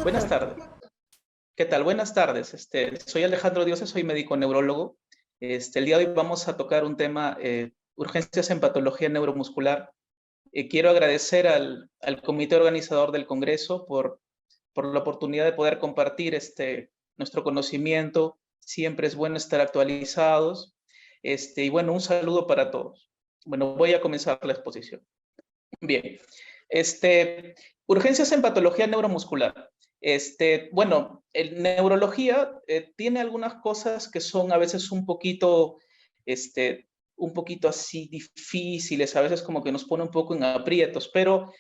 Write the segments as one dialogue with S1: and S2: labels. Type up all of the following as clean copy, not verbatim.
S1: Buenas tardes. ¿Qué tal? Buenas tardes. Soy Alejandro Dioses, soy médico neurólogo. El día de hoy vamos a tocar un tema, urgencias en patología neuromuscular. Quiero agradecer al comité organizador del Congreso por la oportunidad de poder compartir nuestro conocimiento. Siempre es bueno estar actualizados. Y bueno, un saludo para todos. Bueno, voy a comenzar la exposición. Bien. Urgencias en patología neuromuscular. Bueno, en neurología tiene algunas cosas que son a veces un poquito así difíciles, a veces como que nos pone un poco en aprietos, pero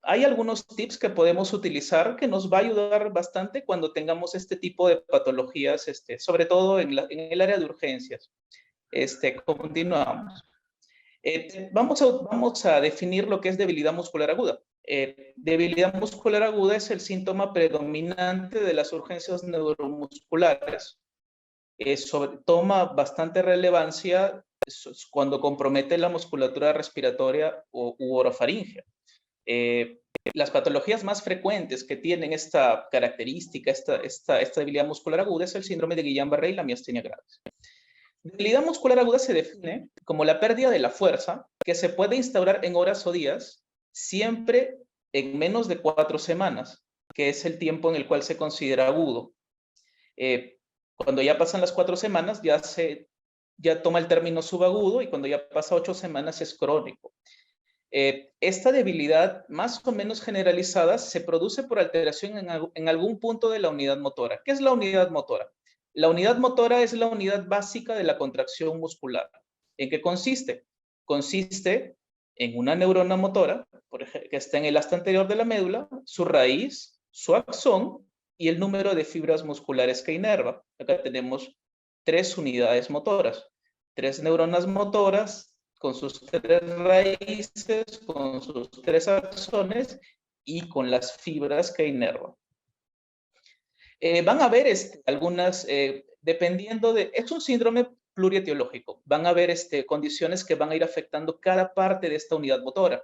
S1: hay algunos tips que podemos utilizar que nos va a ayudar bastante cuando tengamos este tipo de patologías, sobre todo en el área de urgencias. Continuamos. Vamos a definir lo que es debilidad muscular aguda. Debilidad muscular aguda es el síntoma predominante de las urgencias neuromusculares. Toma bastante relevancia cuando compromete la musculatura respiratoria u orofaringea. Las patologías más frecuentes que tienen esta característica, esta debilidad muscular aguda, es el síndrome de Guillain-Barré y la miastenia gravis. Debilidad muscular aguda se define como la pérdida de la fuerza que se puede instaurar en horas o días, siempre en menos de 4 semanas, que es el tiempo en el cual se considera agudo. Cuando ya pasan las 4 semanas, ya toma el término subagudo, y cuando ya pasa 8 semanas es crónico. Esta debilidad más o menos generalizada se produce por alteración en algún punto de la unidad motora. ¿Qué es la unidad motora? La unidad motora es la unidad básica de la contracción muscular. ¿En qué consiste? Consiste en una neurona motora, por ejemplo, que está en el asta anterior de la médula, su raíz, su axón y el número de fibras musculares que inerva. Acá tenemos 3 unidades motoras, 3 neuronas motoras con sus 3 raíces, con sus 3 axones y con las fibras que inervan. Van a haber algunas, dependiendo de, es un síndrome plurietiológico, van a haber condiciones que van a ir afectando cada parte de esta unidad motora.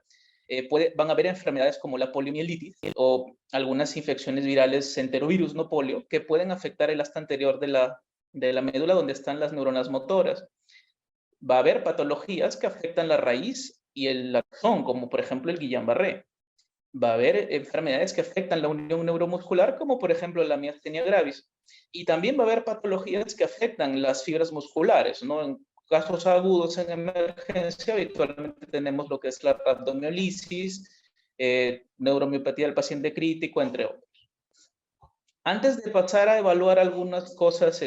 S1: Van a haber enfermedades como la poliomielitis o algunas infecciones virales enterovirus, no polio, que pueden afectar el asta anterior de la médula donde están las neuronas motoras. Va a haber patologías que afectan la raíz y el axón, como por ejemplo el Guillain-Barré. Va a haber enfermedades que afectan la unión neuromuscular, como por ejemplo la miastenia gravis. Y también va a haber patologías que afectan las fibras musculares, ¿no? En casos agudos en emergencia, habitualmente tenemos lo que es la rhabdomiolisis, neuromiopatía del paciente crítico, entre otros. Antes de pasar a evaluar algunas cosas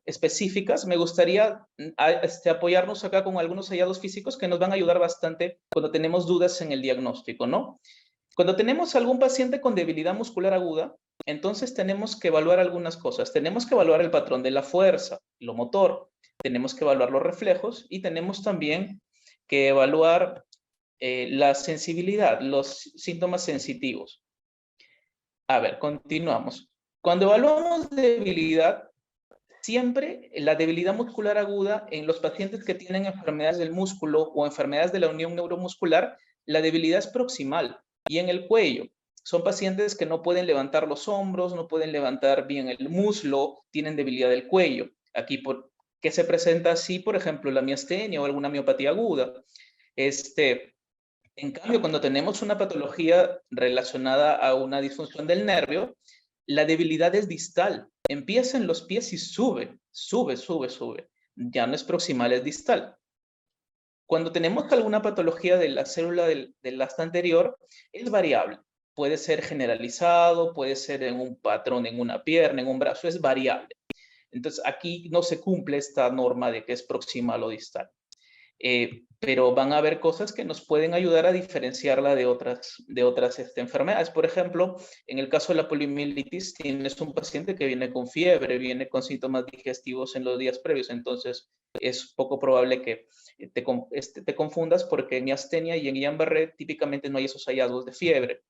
S1: específicas, me gustaría apoyarnos acá con algunos hallazgos físicos que nos van a ayudar bastante cuando tenemos dudas en el diagnóstico, ¿no? Cuando tenemos algún paciente con debilidad muscular aguda, entonces tenemos que evaluar algunas cosas. Tenemos que evaluar el patrón de la fuerza, lo motor, tenemos que evaluar los reflejos y tenemos también que evaluar la sensibilidad, los síntomas sensitivos. A ver, continuamos. Cuando evaluamos debilidad, siempre la debilidad muscular aguda en los pacientes que tienen enfermedades del músculo o enfermedades de la unión neuromuscular, la debilidad es proximal y en el cuello. Son pacientes que no pueden levantar los hombros, no pueden levantar bien el muslo, tienen debilidad del cuello. Aquí, ¿qué se presenta así? Por ejemplo, la miastenia o alguna miopatía aguda. En cambio, cuando tenemos una patología relacionada a una disfunción del nervio, la debilidad es distal. Empieza en los pies y sube, sube, sube, sube. Ya no es proximal, es distal. Cuando tenemos alguna patología de la célula del asta anterior, es variable. Puede ser generalizado, puede ser en un patrón, en una pierna, en un brazo, es variable. Entonces, aquí no se cumple esta norma de que es proximal o distal. Pero van a haber cosas que nos pueden ayudar a diferenciarla de otras enfermedades. Por ejemplo, en el caso de la poliomielitis, tienes un paciente que viene con fiebre, viene con síntomas digestivos en los días previos, entonces es poco probable que te confundas, porque en miastenia y en Guillain-Barré típicamente no hay esos hallazgos de fiebre.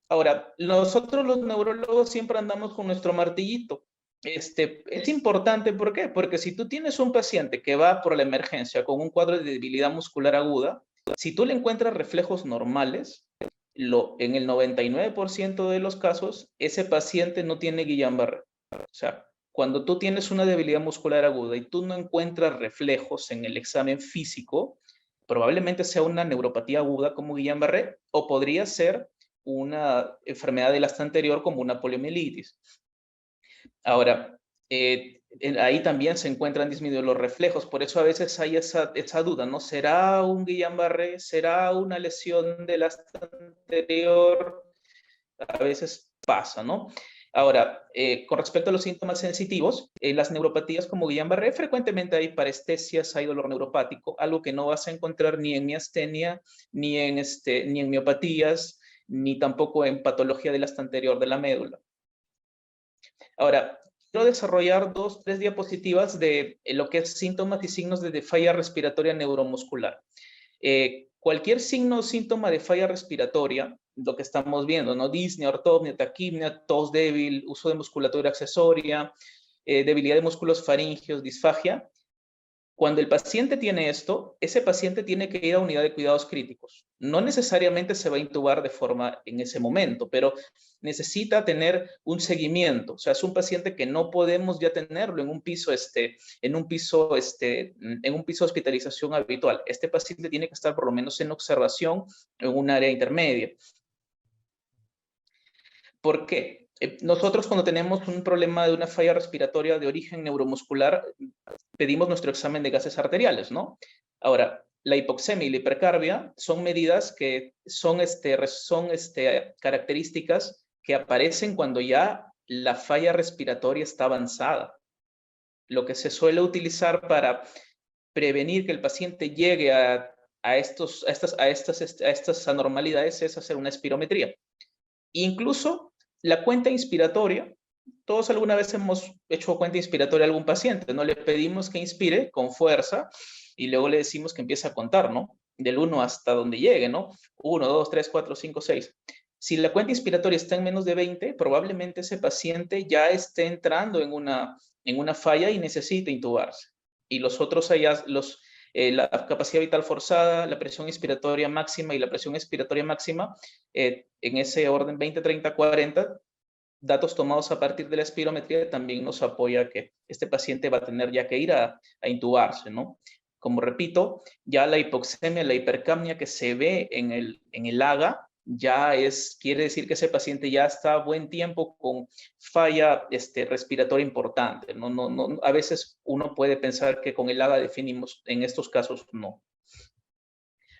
S1: Ahora, nosotros los neurólogos siempre andamos con nuestro martillito. Es importante, ¿por qué? Porque si tú tienes un paciente que va por la emergencia con un cuadro de debilidad muscular aguda, si tú le encuentras reflejos normales, en el 99% de los casos, ese paciente no tiene Guillain-Barré. O sea, cuando tú tienes una debilidad muscular aguda y tú no encuentras reflejos en el examen físico, probablemente sea una neuropatía aguda como Guillain-Barré o podría ser una enfermedad del asta anterior como una poliomielitis. Ahora, ahí también se encuentran disminuidos los reflejos, por eso a veces hay esa duda, ¿no? ¿Será un Guillain-Barré? ¿Será una lesión del asta anterior? A veces pasa, ¿no? Ahora, con respecto a los síntomas sensitivos, las neuropatías como Guillain-Barré, frecuentemente hay parestesias, hay dolor neuropático, algo que no vas a encontrar ni en miastenia, ni en miopatías, ni tampoco en patología del asta anterior de la médula. Ahora, quiero desarrollar 2-3 diapositivas de lo que es síntomas y signos de falla respiratoria neuromuscular. Cualquier signo o síntoma de falla respiratoria, lo que estamos viendo, ¿no? Disnea, ortopnea, taquipnea, tos débil, uso de musculatura accesoria, debilidad de músculos faringeos, disfagia. Cuando el paciente tiene esto, ese paciente tiene que ir a unidad de cuidados críticos. No necesariamente se va a intubar de forma en ese momento, pero necesita tener un seguimiento. O sea, es un paciente que no podemos ya tenerlo en un piso de hospitalización habitual. Este paciente tiene que estar por lo menos en observación en un área intermedia. ¿Por qué? Nosotros cuando tenemos un problema de una falla respiratoria de origen neuromuscular, pedimos nuestro examen de gases arteriales, ¿no? Ahora, la hipoxemia y la hipercarbia son medidas que son características que aparecen cuando ya la falla respiratoria está avanzada. Lo que se suele utilizar para prevenir que el paciente llegue a estas anormalidades es hacer una espirometría. Incluso la cuenta inspiratoria, todos alguna vez hemos hecho cuenta inspiratoria a algún paciente, ¿no? Le pedimos que inspire con fuerza y luego le decimos que empiece a contar, ¿no? Del 1 hasta donde llegue, ¿no? 1, 2, 3, 4, 5, 6. Si la cuenta inspiratoria está en menos de 20, probablemente ese paciente ya esté entrando en una falla y necesite intubarse. Y los otros la capacidad vital forzada, la presión inspiratoria máxima y la presión expiratoria máxima, en ese orden 20, 30, 40, datos tomados a partir de la espirometría también nos apoya que este paciente va a tener ya que ir a intubarse, ¿no? Como repito, ya la hipoxemia, la hipercapnia que se ve en el AGA, quiere decir que ese paciente ya está a buen tiempo con falla respiratoria importante. No, a veces uno puede pensar que con el AGA definimos, en estos casos no.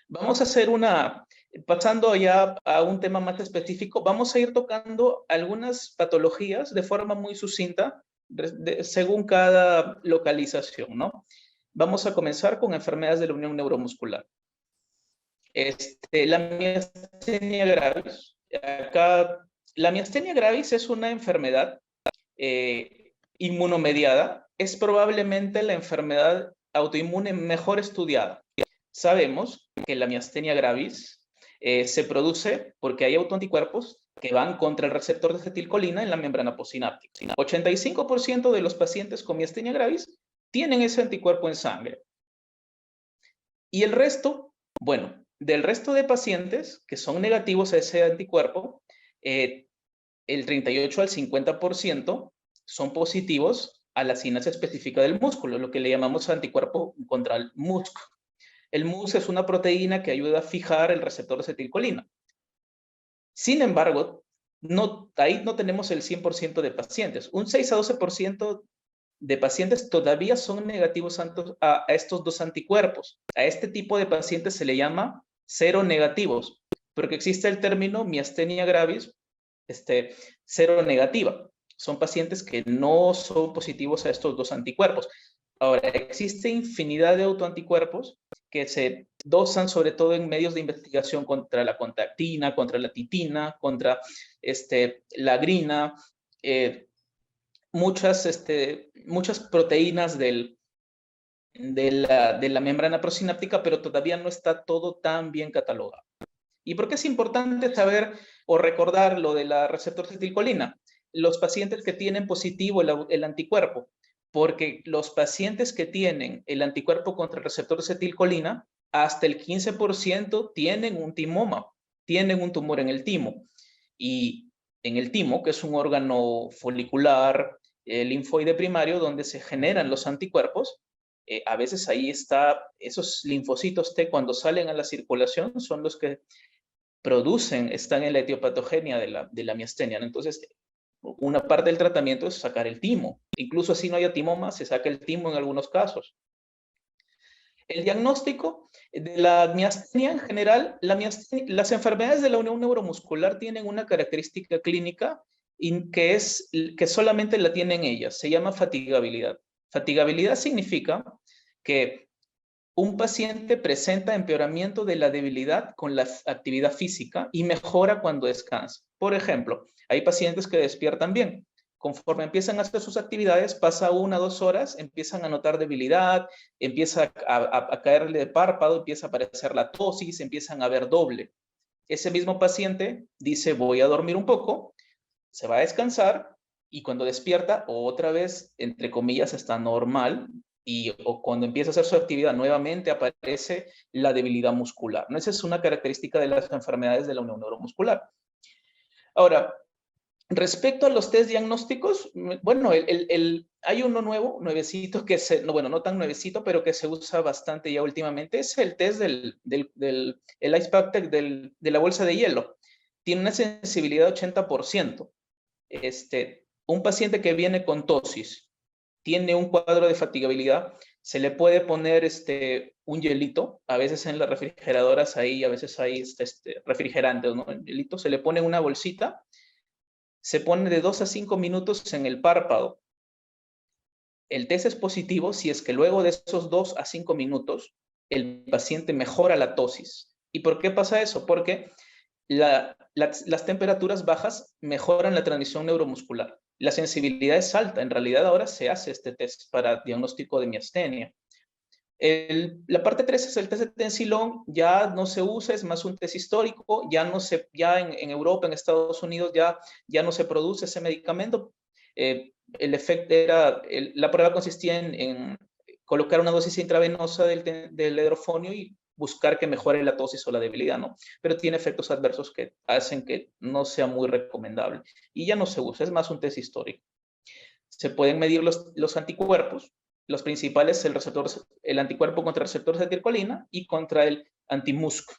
S1: Vamos a hacer pasando ya a un tema más específico, vamos a ir tocando algunas patologías de forma muy sucinta, según cada localización, ¿no? Vamos a comenzar con enfermedades de la unión neuromuscular. La miastenia gravis. Acá, la miastenia gravis es una enfermedad inmunomediada. Es probablemente la enfermedad autoinmune mejor estudiada. Sabemos que la miastenia gravis se produce porque hay autoanticuerpos que van contra el receptor de acetilcolina en la membrana postsináptica. 85% de los pacientes con miastenia gravis tienen ese anticuerpo en sangre. Y el resto, bueno, del resto de pacientes que son negativos a ese anticuerpo, el 38 al 50% son positivos a la sinasa específica del músculo, lo que le llamamos anticuerpo contra el MuSC. El MuSC es una proteína que ayuda a fijar el receptor de acetilcolina. Sin embargo, ahí no tenemos el 100% de pacientes. Un 6 a 12% de pacientes todavía son negativos a estos dos anticuerpos. A este tipo de pacientes se le llama seronegativos, porque existe el término miastenia gravis seronegativa. Son pacientes que no son positivos a estos dos anticuerpos. Ahora, existe infinidad de autoanticuerpos que se dosan sobre todo en medios de investigación contra la contactina, contra la titina, contra la grina, muchas proteínas de la membrana prosináptica, pero todavía no está todo tan bien catalogado. ¿Y por qué es importante saber o recordar lo de la receptor acetilcolina? Los pacientes que tienen positivo el anticuerpo, porque los pacientes que tienen el anticuerpo contra el receptor acetilcolina, hasta el 15% tienen un timoma. tienen un tumor en el timo. Y en el timo, que es un órgano folicular, linfoide primario, donde se generan los anticuerpos, a veces ahí está, esos linfocitos T cuando salen a la circulación son los que producen, están en la etiopatogenia de la miastenia, ¿no? Entonces, una parte del tratamiento es sacar el timo. Incluso si no haya timoma, se saca el timo en algunos casos. El diagnóstico de la miastenia en general, las enfermedades de la unión neuromuscular tienen una característica clínica que solamente la tienen ellas, se llama fatigabilidad. Fatigabilidad significa que un paciente presenta empeoramiento de la debilidad con la actividad física y mejora cuando descansa. Por ejemplo, hay pacientes que despiertan bien. Conforme empiezan a hacer sus actividades, pasa 1 o 2 horas, empiezan a notar debilidad, empieza a caerle de párpado, empieza a aparecer la tosis, empiezan a ver doble. Ese mismo paciente dice, voy a dormir un poco, se va a descansar y cuando despierta, otra vez, entre comillas, está normal, o cuando empieza a hacer su actividad nuevamente aparece la debilidad muscular, ¿no? Esa es una característica de las enfermedades de la unión neuromuscular. Ahora, respecto a los test diagnósticos, bueno, hay uno nuevecito, no tan nuevecito, pero que se usa bastante ya últimamente, es el test el Ice Pack de la bolsa de hielo. Tiene una sensibilidad de 80%. Un paciente que viene con tosis, tiene un cuadro de fatigabilidad, se le puede poner un hielito, a veces en las refrigeradoras ahí, a veces hay refrigerantes, ¿no? El hielito, se le pone una bolsita, se pone de 2 a 5 minutos en el párpado. El test es positivo si es que luego de esos 2 a 5 minutos el paciente mejora la tosis. ¿Y por qué pasa eso? Porque las temperaturas bajas mejoran la transmisión neuromuscular. La sensibilidad es alta. En realidad ahora se hace este test para diagnóstico de miastenia. La parte 3 es el test de Tensilón, ya no se usa, es más un test histórico, ya en Europa, en Estados Unidos, ya no se produce ese medicamento. El efecto la prueba consistía en colocar una dosis intravenosa del hidrofonio y buscar que mejore la tosis o la debilidad, ¿no? Pero tiene efectos adversos que hacen que no sea muy recomendable. Y ya no se usa, es más un test histórico. Se pueden medir los anticuerpos, los principales, el anticuerpo contra el receptor de acetilcolina y contra el anti-MuSK.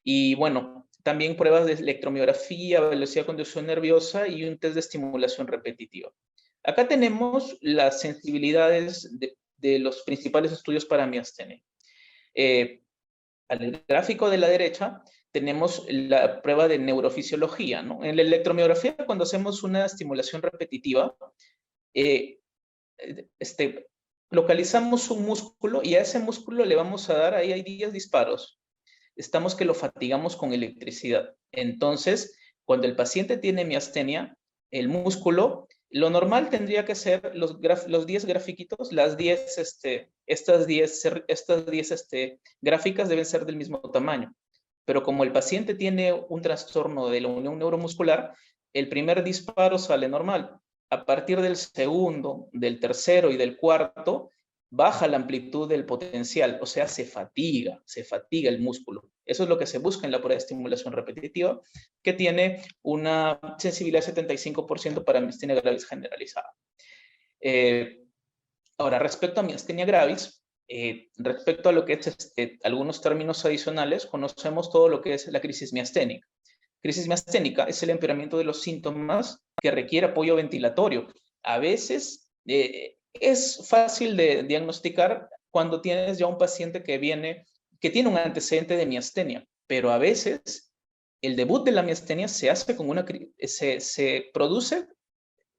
S1: Y bueno, también pruebas de electromiografía, velocidad de conducción nerviosa y un test de estimulación repetitiva. Acá tenemos las sensibilidades de los principales estudios para miastenia. Al gráfico de la derecha tenemos la prueba de neurofisiología, ¿no? En la electromiografía, cuando hacemos una estimulación repetitiva, localizamos un músculo y a ese músculo le vamos a dar, ahí hay 10 disparos. Estamos que lo fatigamos con electricidad. Entonces, cuando el paciente tiene miastenia, el músculo, lo normal tendría que ser los 10 grafiquitos, estas 10 gráficas deben ser del mismo tamaño. Pero como el paciente tiene un trastorno de la unión neuromuscular, el primer disparo sale normal. A partir del segundo, del tercero y del cuarto, baja la amplitud del potencial, o sea, se fatiga el músculo. Eso es lo que se busca en la prueba de estimulación repetitiva, que tiene una sensibilidad de 75% para miastenia gravis generalizada. Ahora, respecto a miastenia gravis, respecto a lo que es algunos términos adicionales, conocemos todo lo que es la crisis miasténica. Crisis miasténica es el empeoramiento de los síntomas que requiere apoyo ventilatorio. A veces es fácil de diagnosticar cuando tienes ya un paciente que tiene un antecedente de miastenia, pero a veces el debut de la miastenia se produce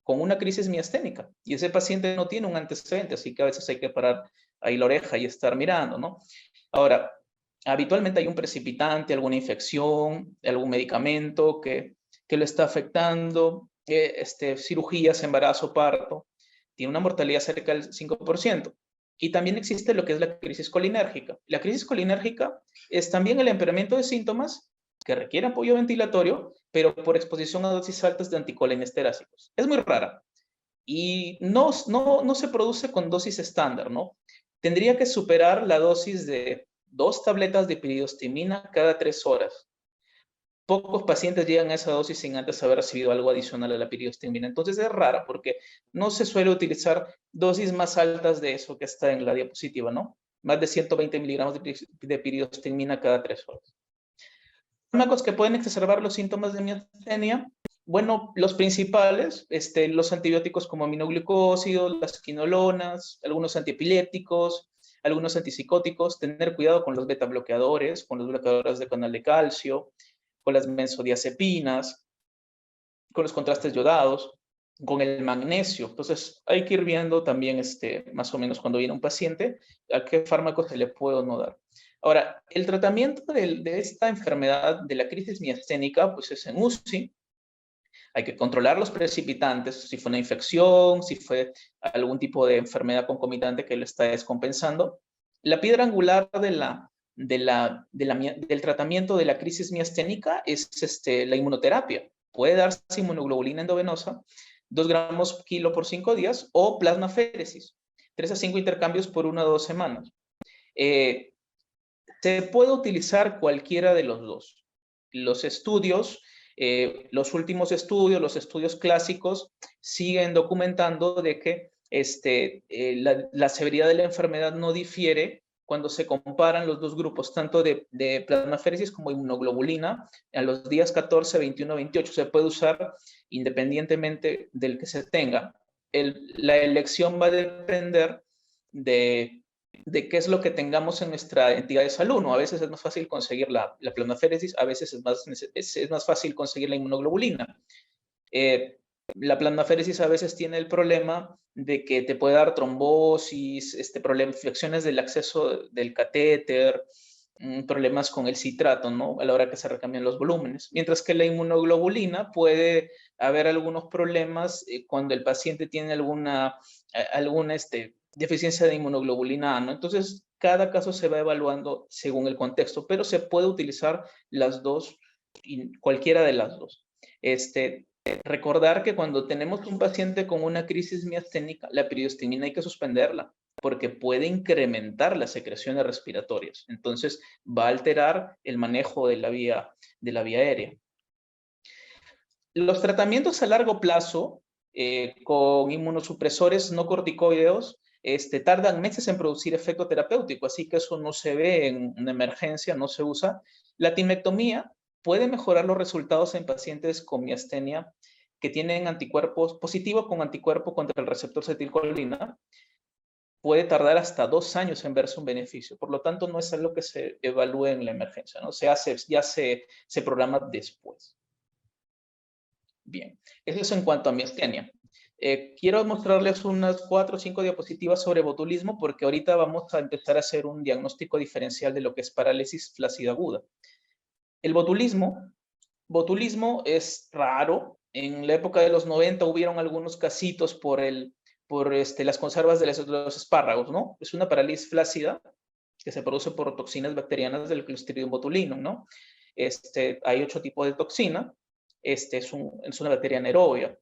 S1: con una crisis miasténica y ese paciente no tiene un antecedente, así que a veces hay que parar ahí la oreja y estar mirando, ¿no? Ahora, habitualmente hay un precipitante, alguna infección, algún medicamento que lo está afectando, cirugías, embarazo, parto, tiene una mortalidad cerca del 5%. Y también existe lo que es la crisis colinérgica. La crisis colinérgica es también el empeoramiento de síntomas que requiere apoyo ventilatorio, pero por exposición a dosis altas de anticolinesteráticos. Es muy rara y no se produce con dosis estándar, ¿no? Tendría que superar la dosis de 2 tabletas de piridostimina cada 3 horas. pocos pacientes llegan a esa dosis sin antes haber recibido algo adicional a la piriostigmina. Entonces es rara porque no se suele utilizar dosis más altas de eso que está en la diapositiva, ¿no? Más de 120 miligramos de piriostigmina cada 3 horas. Fármacos que pueden exacerbar los síntomas de miastenia. Bueno, los principales, los antibióticos como aminoglucósidos, las quinolonas, algunos antiepilépticos, algunos antipsicóticos, tener cuidado con los beta bloqueadores, con los bloqueadores de canal de calcio, con las benzodiazepinas, con los contrastes yodados, con el magnesio. Entonces, hay que ir viendo también más o menos cuando viene un paciente a qué fármaco se le puede o no dar. Ahora, el tratamiento de esta enfermedad de la crisis miasténica, pues es en UCI. Hay que controlar los precipitantes, si fue una infección, si fue algún tipo de enfermedad concomitante que lo está descompensando. La piedra angular del tratamiento de la crisis miasténica es la inmunoterapia. Puede darse inmunoglobulina endovenosa, 2 gramos kilo por 5 días, o plasmaféresis, 3 a 5 intercambios por 1 a 2 semanas. Se puede utilizar cualquiera de los dos. Los estudios, los últimos estudios, los estudios clásicos, siguen documentando de que la severidad de la enfermedad no difiere cuando se comparan los dos grupos, tanto de plasmaféresis como inmunoglobulina, a los días 14, 21, 28. Se puede usar independientemente del que se tenga. La elección va a depender de qué es lo que tengamos en nuestra entidad de salud, ¿no? A veces es más fácil conseguir la plasmaféresis, a veces es más fácil conseguir la inmunoglobulina. La plasmaféresis a veces tiene el problema de que te puede dar trombosis, infecciones del acceso del catéter, problemas con el citrato, ¿no? A la hora que se recambian los volúmenes. Mientras que la inmunoglobulina puede haber algunos problemas cuando el paciente tiene alguna deficiencia de inmunoglobulina A, ¿no? Entonces, cada caso se va evaluando según el contexto, pero se puede utilizar las dos, cualquiera de las dos. Recordar que cuando tenemos un paciente con una crisis miasténica, la piriostigmina hay que suspenderla porque puede incrementar las secreciones respiratorias. Entonces, va a alterar el manejo de la vía aérea. Los tratamientos a largo plazo con inmunosupresores no corticoideos tardan meses en producir efecto terapéutico, así que eso no se ve en una emergencia, no se usa. La timectomía puede mejorar los resultados en pacientes con miastenia que tienen anticuerpos positivos con anticuerpo contra el receptor acetilcolina. Puede tardar hasta 2 años en verse un beneficio. Por lo tanto, no es algo que se evalúe en la emergencia, ¿no? Ya se programa después. Bien, eso es en cuanto a miastenia. Quiero mostrarles unas 4 o 5 diapositivas sobre botulismo porque ahorita vamos a empezar a hacer un diagnóstico diferencial de lo que es parálisis flácida aguda. El botulismo es raro. En la época de los 90 hubieron algunos casitos por las conservas de los espárragos, ¿no? Es una parálisis flácida que se produce por toxinas bacterianas del Clostridium botulinum, ¿no? Hay 8 tipos de toxina. Es una bacteria anaerobia.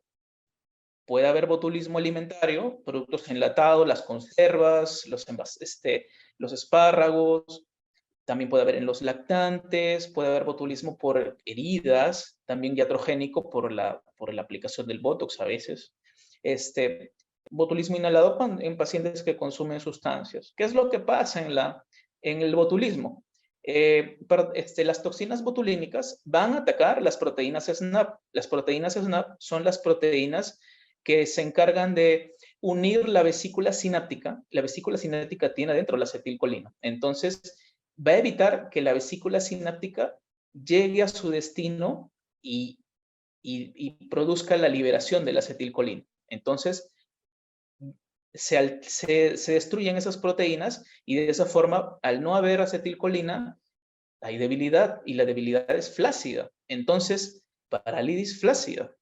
S1: Puede haber botulismo alimentario, productos enlatados, las conservas, los espárragos. También puede haber en los lactantes, puede haber botulismo por heridas, también iatrogénico por la aplicación del Botox a veces. Botulismo inhalado en pacientes que consumen sustancias. ¿Qué es lo que pasa en el botulismo? Las toxinas botulínicas van a atacar las proteínas SNAP. Las proteínas SNAP son las proteínas que se encargan de unir la vesícula sináptica. La vesícula sináptica tiene adentro la acetilcolina. Entonces, va a evitar que la vesícula sináptica llegue a su destino y produzca la liberación de la acetilcolina. Entonces, se destruyen esas proteínas y de esa forma, al no haber acetilcolina, hay debilidad y la debilidad es flácida. Entonces, parálisis flácida.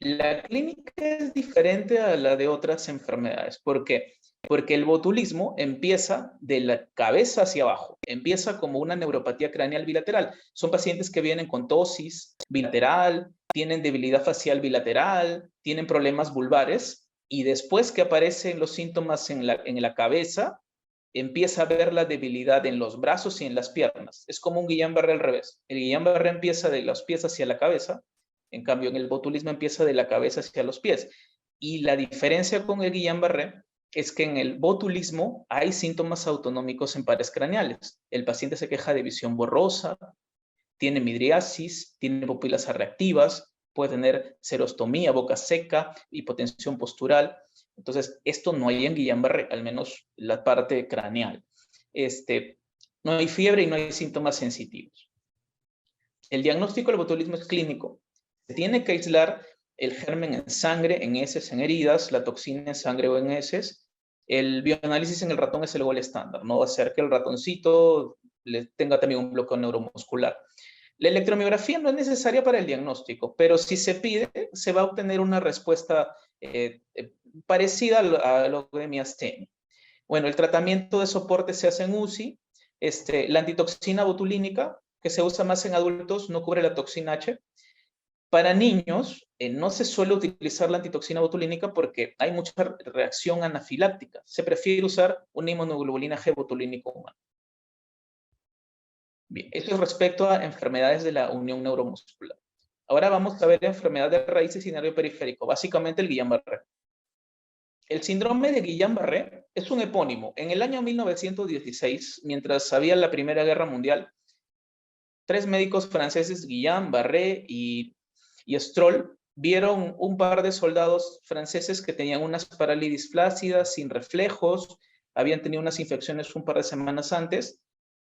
S1: La clínica es diferente a la de otras enfermedades. ¿Por qué? Porque el botulismo empieza de la cabeza hacia abajo. Empieza como una neuropatía craneal bilateral. Son pacientes que vienen con tosis bilateral, tienen debilidad facial bilateral, tienen problemas vulvares y después que aparecen los síntomas en la cabeza, empieza a ver la debilidad en los brazos y en las piernas. Es como un Guillain-Barré al revés. El Guillain-Barré empieza de los pies hacia la cabeza, en cambio en el botulismo empieza de la cabeza hacia los pies. Y la diferencia con el Guillain-Barré es que en el botulismo hay síntomas autonómicos en pares craneales. El paciente se queja de visión borrosa, tiene midriasis, tiene pupilas reactivas, puede tener xerostomía, boca seca, hipotensión postural. Entonces, esto no hay en Guillain-Barré, al menos la parte craneal. No hay fiebre y no hay síntomas sensitivos. El diagnóstico del botulismo es clínico. Se tiene que aislar el germen en sangre, en heces, en heridas, la toxina en sangre o en heces. El bioanálisis en el ratón es el gol estándar. No va a ser que el ratoncito tenga también un bloqueo neuromuscular. La electromiografía no es necesaria para el diagnóstico, pero si se pide, se va a obtener una respuesta parecida a lo de miastenia. Bueno, el tratamiento de soporte se hace en UCI. La antitoxina botulínica, que se usa más en adultos, no cubre la toxina H. Para niños, no se suele utilizar la antitoxina botulínica porque hay mucha reacción anafiláctica. Se prefiere usar una inmunoglobulina G botulínico humano. Bien, eso es respecto a enfermedades de la unión neuromuscular. Ahora vamos a ver enfermedades de raíces y nervio periférico, básicamente el Guillain-Barré. El síndrome de Guillain-Barré es un epónimo. En el año 1916, mientras había la Primera Guerra Mundial, 3 médicos franceses, Guillain, Barré y Stroll, vieron un par de soldados franceses que tenían unas parálisis flácidas, sin reflejos, habían tenido unas infecciones un par de semanas antes,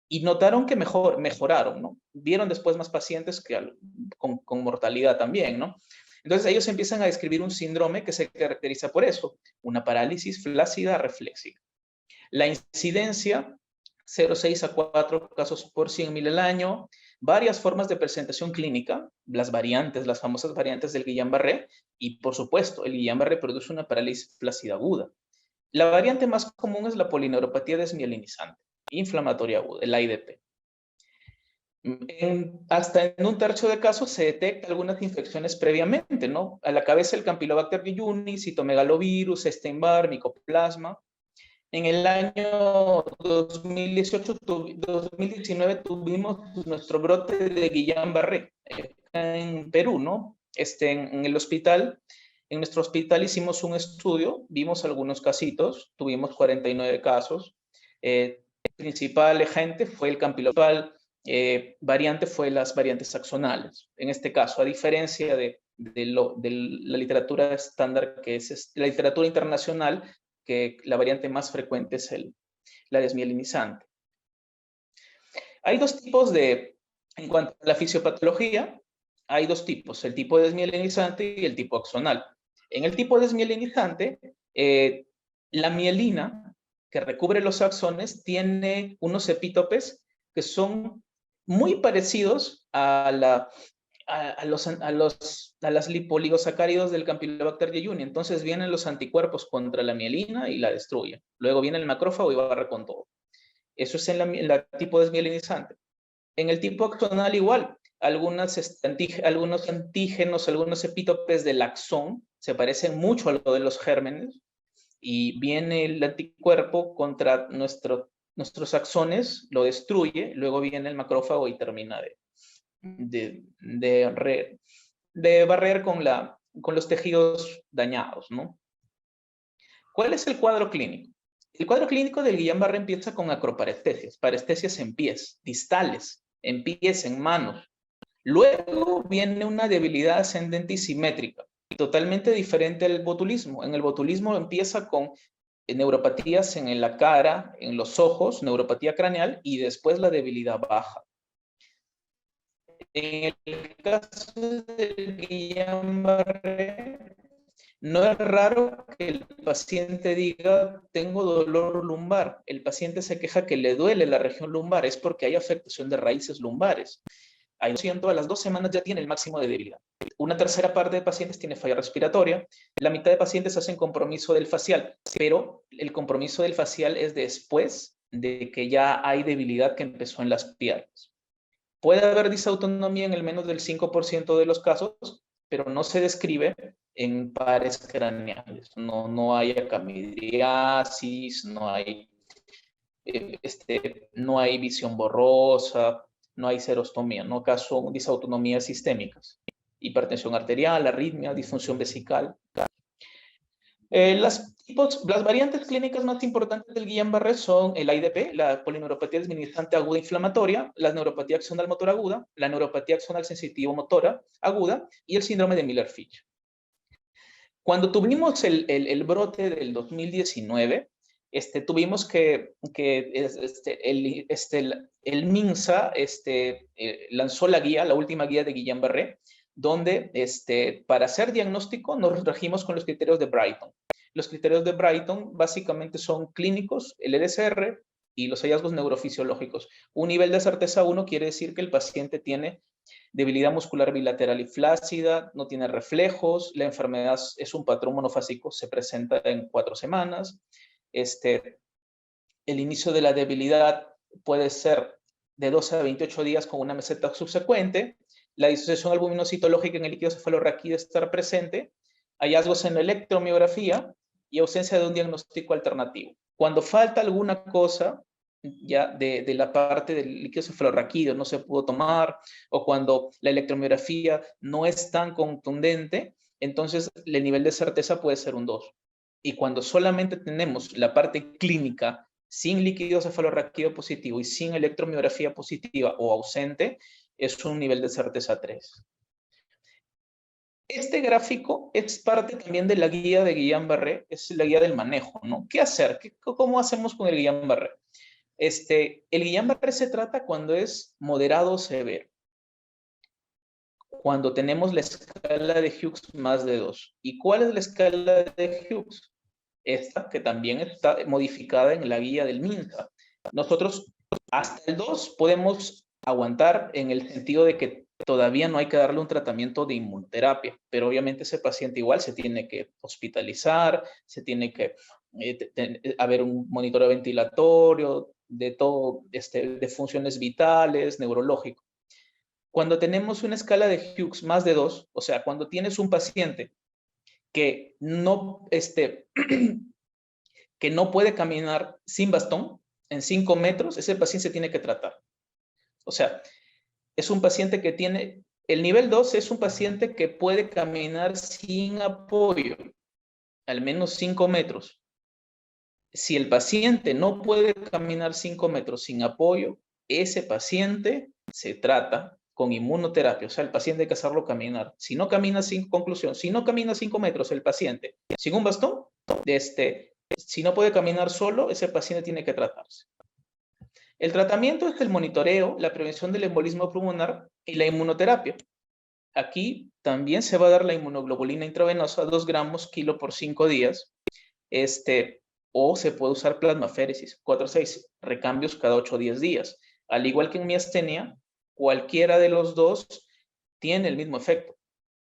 S1: y notaron que mejoraron, ¿no? Vieron después más pacientes con mortalidad también, ¿no? Entonces ellos empiezan a describir un síndrome que se caracteriza por eso, una parálisis flácida reflexiva. La incidencia, 0,6 a 4 casos por 100.000 al año, varias formas de presentación clínica, las famosas variantes del Guillain-Barré, y por supuesto, el Guillain-Barré produce una parálisis flácida aguda. La variante más común es la polineuropatía desmielinizante, inflamatoria aguda, el AIDP. Hasta en un tercio de casos se detecta algunas infecciones previamente, ¿no? A la cabeza el Campylobacter jejuni, citomegalovirus, Epstein-Barr, micoplasma. En el año 2019 tuvimos nuestro brote de Guillain-Barré en Perú, ¿no? En nuestro hospital hicimos un estudio, vimos algunos casitos, tuvimos 49 casos. El principal agente fue el Campylobacter, variante fue las variantes axonales. En este caso, a diferencia de la literatura estándar, que es la literatura internacional, que la variante más frecuente es la desmielinizante. Hay dos tipos en cuanto a la fisiopatología, hay dos tipos, el tipo desmielinizante y el tipo axonal. En el tipo desmielinizante, la mielina que recubre los axones tiene unos epítopes que son muy parecidos a las lipoligosacáridos del Campylobacter jejuni. Entonces vienen los anticuerpos contra la mielina y la destruyen. Luego viene el macrófago y barra con todo. Eso es en la tipo desmielinizante. En el tipo axonal igual, algunos antígenos, algunos epítopes del axón se parecen mucho a lo de los gérmenes y viene el anticuerpo contra nuestros axones, lo destruye, luego viene el macrófago y termina de barrer con los tejidos dañados, ¿no? ¿Cuál es el cuadro clínico? El cuadro clínico del Guillain-Barré empieza con acroparestesias, parestesias en pies, distales, en pies, en manos. Luego viene una debilidad ascendente y simétrica, totalmente diferente al botulismo. En el botulismo empieza con neuropatías en la cara, en los ojos, neuropatía craneal, y después la debilidad baja. En el caso del Guillain-Barré, no es raro que el paciente diga, tengo dolor lumbar. El paciente se queja que le duele la región lumbar, es porque hay afectación de raíces lumbares. Ahí a las 2 semanas ya tiene el máximo de debilidad. Una tercera parte de pacientes tiene falla respiratoria. La mitad de pacientes hacen compromiso del facial, pero el compromiso del facial es después de que ya hay debilidad que empezó en las piernas. Puede haber disautonomía en el menos del 5% de los casos, pero no se describe en pares craneales. No hay acamidriasis, no hay no hay visión borrosa, no hay serostomía, no caso disautonomías sistémicas, hipertensión arterial, arritmia, disfunción vesical. Las variantes clínicas más importantes del Guillain-Barré son el IDP, la polineuropatía desministrante aguda inflamatoria, la neuropatía axonal motora aguda, la neuropatía axonal sensitivo motora aguda y el síndrome de Miller-Fitch. Cuando tuvimos el brote del 2019, tuvimos que el MINSA lanzó la guía, la última guía de Guillain-Barré, donde para hacer diagnóstico nos regimos con los criterios de Brighton. Los criterios de Brighton básicamente son clínicos, el LSR y los hallazgos neurofisiológicos. Un nivel de certeza 1 quiere decir que el paciente tiene debilidad muscular bilateral y flácida, no tiene reflejos, la enfermedad es un patrón monofásico, se presenta en 4 semanas. El inicio de la debilidad puede ser de 12 a 28 días con una meseta subsecuente. La disociación albuminocitológica en el líquido cefalorraquídeo estar presente, hallazgos en la electromiografía y ausencia de un diagnóstico alternativo. Cuando falta alguna cosa ya de la parte del líquido cefalorraquídeo no se pudo tomar, o cuando la electromiografía no es tan contundente, entonces el nivel de certeza puede ser un 2. Y cuando solamente tenemos la parte clínica sin líquido cefalorraquídeo positivo y sin electromiografía positiva o ausente, es un nivel de certeza 3. Este gráfico es parte también de la guía de Guillain-Barré, es la guía del manejo, ¿no? ¿Qué hacer? ¿Cómo hacemos con el Guillain-Barré? El Guillain-Barré se trata cuando es moderado o severo. Cuando tenemos la escala de Hughes más de 2. ¿Y cuál es la escala de Hughes? Esta, que también está modificada en la guía del MINSA. Nosotros hasta el 2 podemos aguantar en el sentido de que todavía no hay que darle un tratamiento de inmunoterapia, pero obviamente ese paciente igual se tiene que hospitalizar, se tiene que haber un monitoreo ventilatorio, de todo, de funciones vitales, neurológico. Cuando tenemos una escala de Hughes más de 2, o sea, cuando tienes un paciente que no, que no puede caminar sin bastón en 5 metros, ese paciente se tiene que tratar. O sea, es un paciente que tiene, el nivel 2 es un paciente que puede caminar sin apoyo, al menos 5 metros. Si el paciente no puede caminar 5 metros sin apoyo, ese paciente se trata con inmunoterapia. O sea, el paciente hay que hacerlo caminar. Si no camina sin conclusión, si no camina 5 metros el paciente sin un bastón, si no puede caminar solo, ese paciente tiene que tratarse. El tratamiento es el monitoreo, la prevención del embolismo pulmonar y la inmunoterapia. Aquí también se va a dar la inmunoglobulina intravenosa, 2 gramos kilo por 5 días. O se puede usar plasmaféresis, 4 a 6 recambios cada 8 o 10 días. Al igual que en miastenia, cualquiera de los dos tiene el mismo efecto.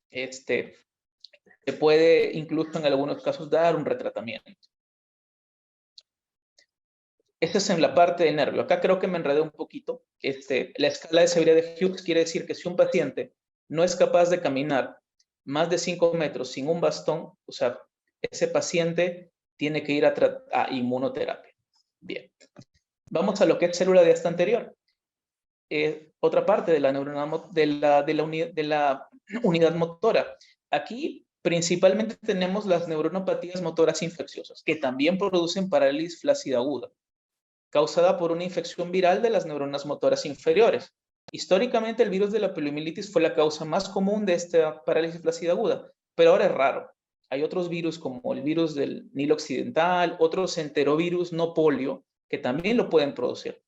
S1: Se puede incluso en algunos casos dar un retratamiento. Esta es en la parte de nervio. Acá creo que me enredé un poquito. La escala de severidad de Hughes quiere decir que si un paciente no es capaz de caminar más de 5 metros sin un bastón, o sea, ese paciente tiene que ir a inmunoterapia. Bien. Vamos a lo que es célula de esta anterior. Otra parte de la unidad motora. Aquí principalmente tenemos las neuronopatías motoras infecciosas, que también producen parálisis flácida aguda, causada por una infección viral de las neuronas motoras inferiores. Históricamente, el virus de la poliomielitis fue la causa más común de esta parálisis flácida aguda, pero ahora es raro. Hay otros virus como el virus del Nilo occidental, otros enterovirus no polio, que también lo pueden producir.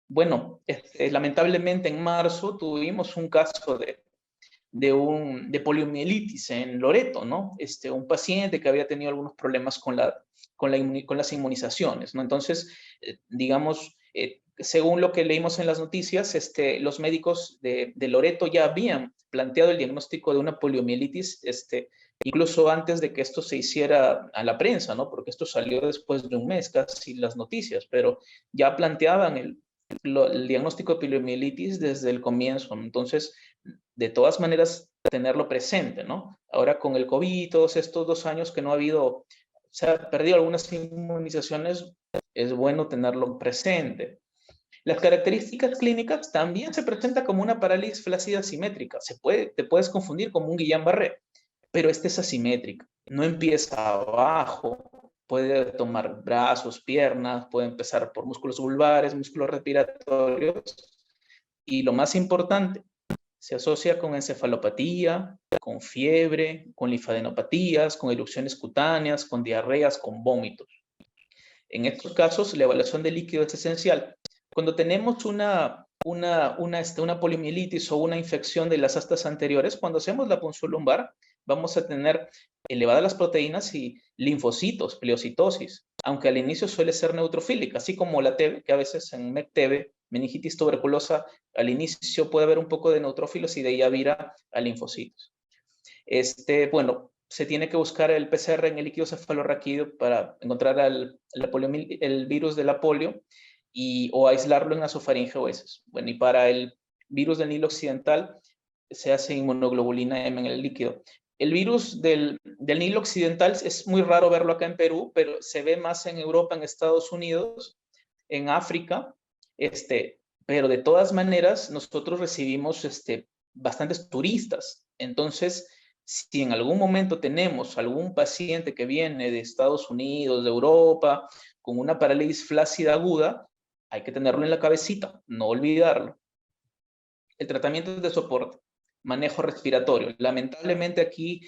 S1: Bueno, lamentablemente en marzo tuvimos un caso de poliomielitis en Loreto, ¿no? Un paciente que había tenido algunos problemas con las inmunizaciones, ¿no? Entonces, digamos, según lo que leímos en las noticias, los médicos de Loreto ya habían planteado el diagnóstico de una poliomielitis, incluso antes de que esto se hiciera a la prensa, ¿no? Porque esto salió después de un mes casi las noticias, pero ya planteaban el diagnóstico de poliomielitis desde el comienzo. Entonces, de todas maneras, tenerlo presente, ¿no? Ahora con el COVID, todos estos 2 años que no ha habido, se han perdido algunas inmunizaciones, es bueno tenerlo presente. Las características clínicas también se presenta como una parálisis flácida asimétrica. Te puedes confundir como un Guillain-Barré, pero esta es asimétrica. No empieza abajo, puede tomar brazos, piernas, puede empezar por músculos vulvares, músculos respiratorios. Y lo más importante, se asocia con encefalopatía, con fiebre, con linfadenopatías, con erupciones cutáneas, con diarreas, con vómitos. En estos casos, la evaluación de líquido es esencial. Cuando tenemos una poliomielitis o una infección de las astas anteriores, cuando hacemos la punción lumbar, vamos a tener elevadas las proteínas y linfocitos, pleocitosis, aunque al inicio suele ser neutrofílica, así como la TB, que a veces en MEC-TB, meningitis tuberculosa, al inicio puede haber un poco de neutrófilos y de ahí ya vira a linfocitos. Bueno, se tiene que buscar el PCR en el líquido cefalorraquídeo para encontrar el virus de la polio o aislarlo en nasofaringe o heces. Bueno, y para el virus del Nilo Occidental se hace inmunoglobulina M en el líquido. El virus del Nilo Occidental es muy raro verlo acá en Perú, pero se ve más en Europa, en Estados Unidos, en África, pero de todas maneras nosotros recibimos bastantes turistas. Entonces, si en algún momento tenemos algún paciente que viene de Estados Unidos, de Europa, con una parálisis flácida aguda, hay que tenerlo en la cabecita, no olvidarlo. El tratamiento es de soporte, manejo respiratorio. Lamentablemente aquí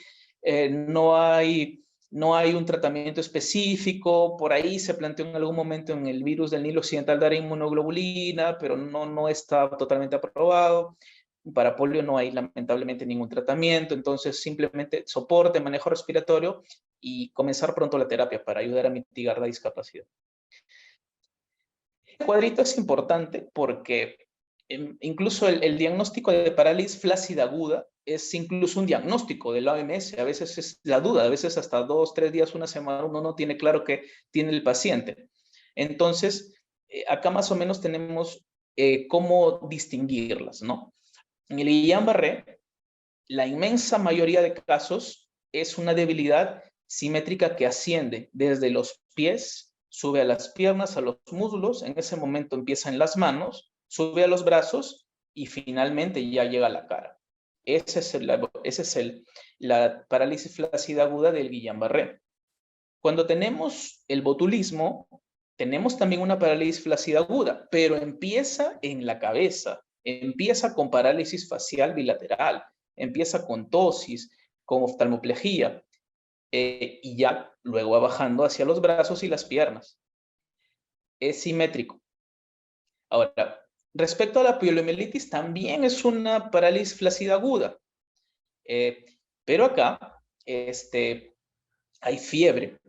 S1: no hay un tratamiento específico. Por ahí se planteó en algún momento en el virus del Nilo Occidental dar inmunoglobulina, pero no está totalmente aprobado. Para polio no hay lamentablemente ningún tratamiento, entonces simplemente soporte, manejo respiratorio y comenzar pronto la terapia para ayudar a mitigar la discapacidad. El cuadrito es importante porque incluso el diagnóstico de parálisis flácida aguda es incluso un diagnóstico de la OMS. A veces es la duda, a veces hasta 2, 3 días, una semana, uno no tiene claro qué tiene el paciente. Entonces, acá más o menos tenemos cómo distinguirlas, ¿no? En el Guillain-Barré, la inmensa mayoría de casos es una debilidad simétrica que asciende desde los pies, sube a las piernas, a los muslos, en ese momento empieza en las manos, sube a los brazos y finalmente ya llega a la cara. Ese es la parálisis flácida aguda del Guillain-Barré. Cuando tenemos el botulismo, tenemos también una parálisis flácida aguda, pero empieza en la cabeza, empieza con parálisis facial bilateral, empieza con tosis, con oftalmoplegia, y ya luego va bajando hacia los brazos y las piernas. Es simétrico. Ahora, respecto a la poliomielitis, también es una parálisis flácida aguda, pero acá hay fiebre,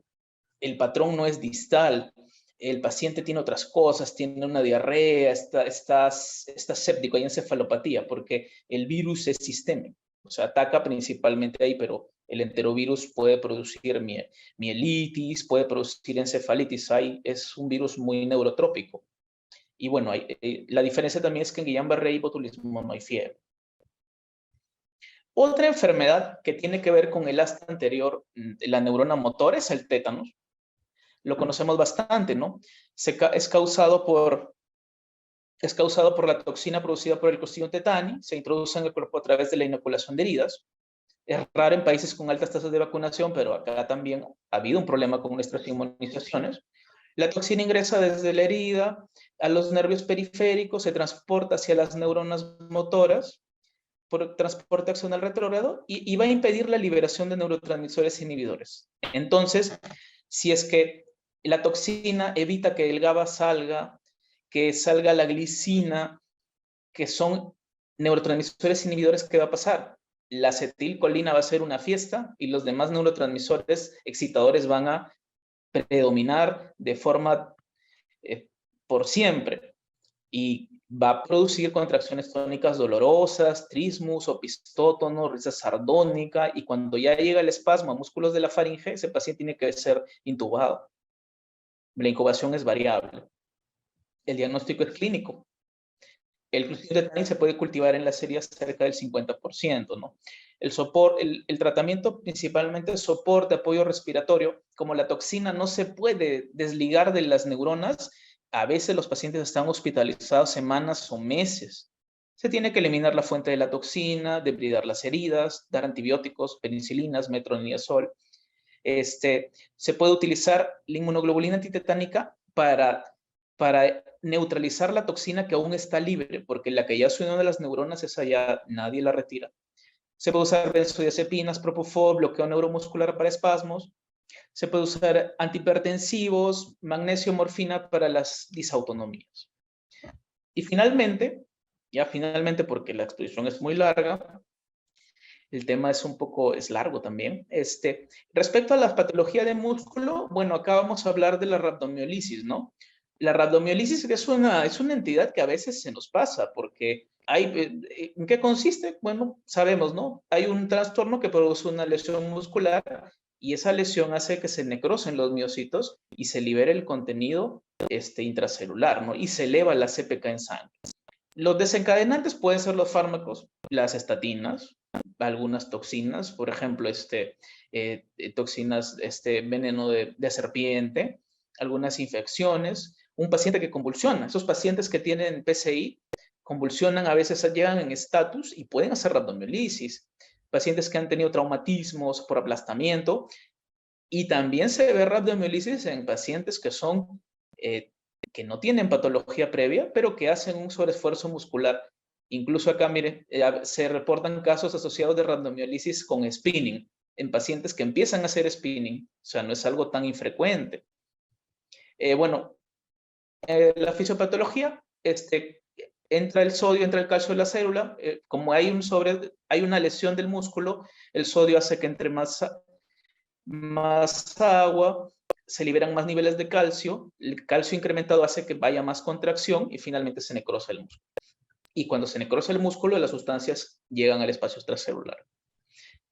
S1: el patrón no es distal, el paciente tiene otras cosas, tiene una diarrea, está séptico, hay encefalopatía, porque el virus es sistémico, o sea, ataca principalmente ahí, pero el enterovirus puede producir mielitis, puede producir encefalitis, es un virus muy neurotrópico. Y bueno, la diferencia también es que en Guillain-Barré y botulismo no hay fiebre. Otra enfermedad que tiene que ver con el asta anterior, la neurona motor, es el tétanos. Lo conocemos bastante, ¿no? Es causado por la toxina producida por el Clostridium tetani, se introduce en el cuerpo a través de la inoculación de heridas. Es raro en países con altas tasas de vacunación, pero acá también ha habido un problema con nuestras inmunizaciones. La toxina ingresa desde la herida a los nervios periféricos, se transporta hacia las neuronas motoras por transporte axonal retrógrado y va a impedir la liberación de neurotransmisores inhibidores. Entonces, si es que la toxina evita que el GABA salga, que salga la glicina, que son neurotransmisores inhibidores, ¿qué va a pasar? La acetilcolina va a ser una fiesta y los demás neurotransmisores excitadores van a predominar de forma por siempre y va a producir contracciones tónicas dolorosas, trismus, opistótono, risa sardónica, y cuando ya llega el espasmo a músculos de la faringe, ese paciente tiene que ser intubado. La incubación es variable. El diagnóstico es clínico. El Clostridium tetani se puede cultivar en las heridas cerca del 50%, ¿no? El tratamiento principalmente es soporte, apoyo respiratorio. Como la toxina no se puede desligar de las neuronas, a veces los pacientes están hospitalizados semanas o meses. Se tiene que eliminar la fuente de la toxina, debridar las heridas, dar antibióticos, penicilinas, metronidazol. Se puede utilizar la inmunoglobulina antitetánica para neutralizar la toxina que aún está libre, porque la que ya se unió de las neuronas, esa ya nadie la retira. Se puede usar benzodiazepinas, propofol, bloqueo neuromuscular para espasmos. Se puede usar antihipertensivos, magnesio, morfina para las disautonomías. Y finalmente, porque la exposición es muy larga, el tema es largo también. Respecto a la patología de músculo, bueno, acá vamos a hablar de la rhabdomiolisis, ¿no? La rhabdomiolisis es una entidad que a veces se nos pasa, porque ¿en qué consiste? Bueno, sabemos, ¿no? Hay un trastorno que produce una lesión muscular y esa lesión hace que se necrosen los miocitos y se libere el contenido intracelular, ¿no? Y se eleva la CPK en sangre. Los desencadenantes pueden ser los fármacos, las estatinas, algunas toxinas, por ejemplo, toxinas, veneno de serpiente, algunas infecciones, un paciente que convulsiona. Esos pacientes que tienen PCI convulsionan, a veces llegan en estatus y pueden hacer rhabdomiolisis. Pacientes que han tenido traumatismos por aplastamiento, y también se ve rhabdomiolisis en pacientes que no tienen patología previa, pero que hacen un sobreesfuerzo muscular. Incluso acá, mire, se reportan casos asociados de rhabdomiolisis con spinning, en pacientes que empiezan a hacer spinning, o sea, no es algo tan infrecuente. La fisiopatología, entra el sodio, entra el calcio en la célula, como hay una lesión del músculo, el sodio hace que entre más agua, se liberan más niveles de calcio, el calcio incrementado hace que vaya más contracción y finalmente se necrosa el músculo. Y cuando se necrosa el músculo, las sustancias llegan al espacio extracelular.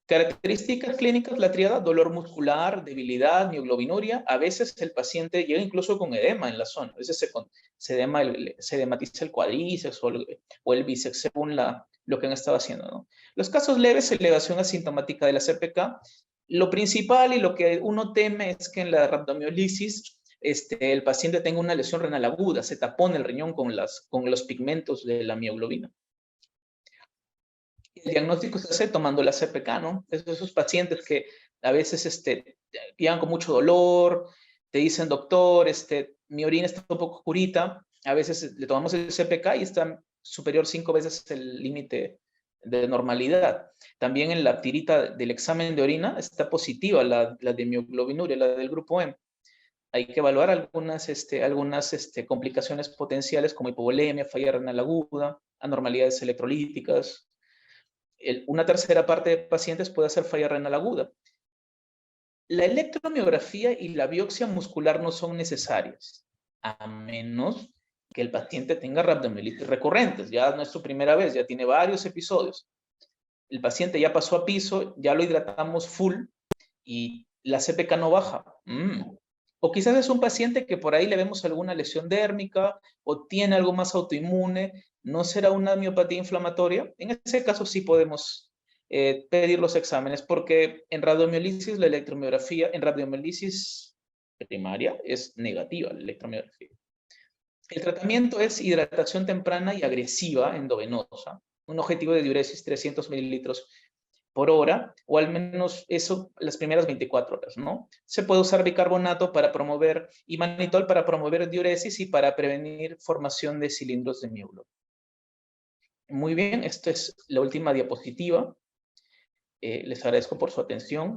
S1: Características clínicas, la tríada: dolor muscular, debilidad, mioglobinuria. A veces el paciente llega incluso con edema en la zona. A veces se edematiza el cuádriceps o el bíceps, según lo que han estado haciendo, ¿no? Los casos leves, elevación asintomática de la CPK. Lo principal y lo que uno teme es que en la rhabdomiolisis el paciente tenga una lesión renal aguda, se tapone el riñón con los pigmentos de la mioglobina. El diagnóstico se hace tomando la CPK, ¿no? Esos pacientes que a veces llegan con mucho dolor, te dicen, doctor, mi orina está un poco oscurita, a veces le tomamos el CPK y está superior 5 veces el límite de normalidad. También en la tirita del examen de orina está positiva la de mioglobinuria, la del grupo M. Hay que evaluar algunas complicaciones potenciales como hipovolemia, falla renal aguda, anormalidades electrolíticas. Una tercera parte de pacientes puede hacer falla renal aguda. La electromiografía y la biopsia muscular no son necesarias, a menos que el paciente tenga rhabdomiolitis recurrentes. Ya no es su primera vez, ya tiene varios episodios. El paciente ya pasó a piso, ya lo hidratamos full y la CPK no baja. O quizás es un paciente que por ahí le vemos alguna lesión dérmica o tiene algo más autoinmune. ¿No será una miopatía inflamatoria? En ese caso sí podemos pedir los exámenes, porque en rhabdomiolisis la electromiografía, en rhabdomiolisis primaria, es negativa la electromiografía. El tratamiento es hidratación temprana y agresiva endovenosa, un objetivo de diuresis 300 mililitros por hora, o al menos eso las primeras 24 horas, ¿no? Se puede usar bicarbonato y mannitol para promover diuresis y para prevenir formación de cilindros de mioglobina. Muy bien, esta es la última diapositiva. Les agradezco por su atención.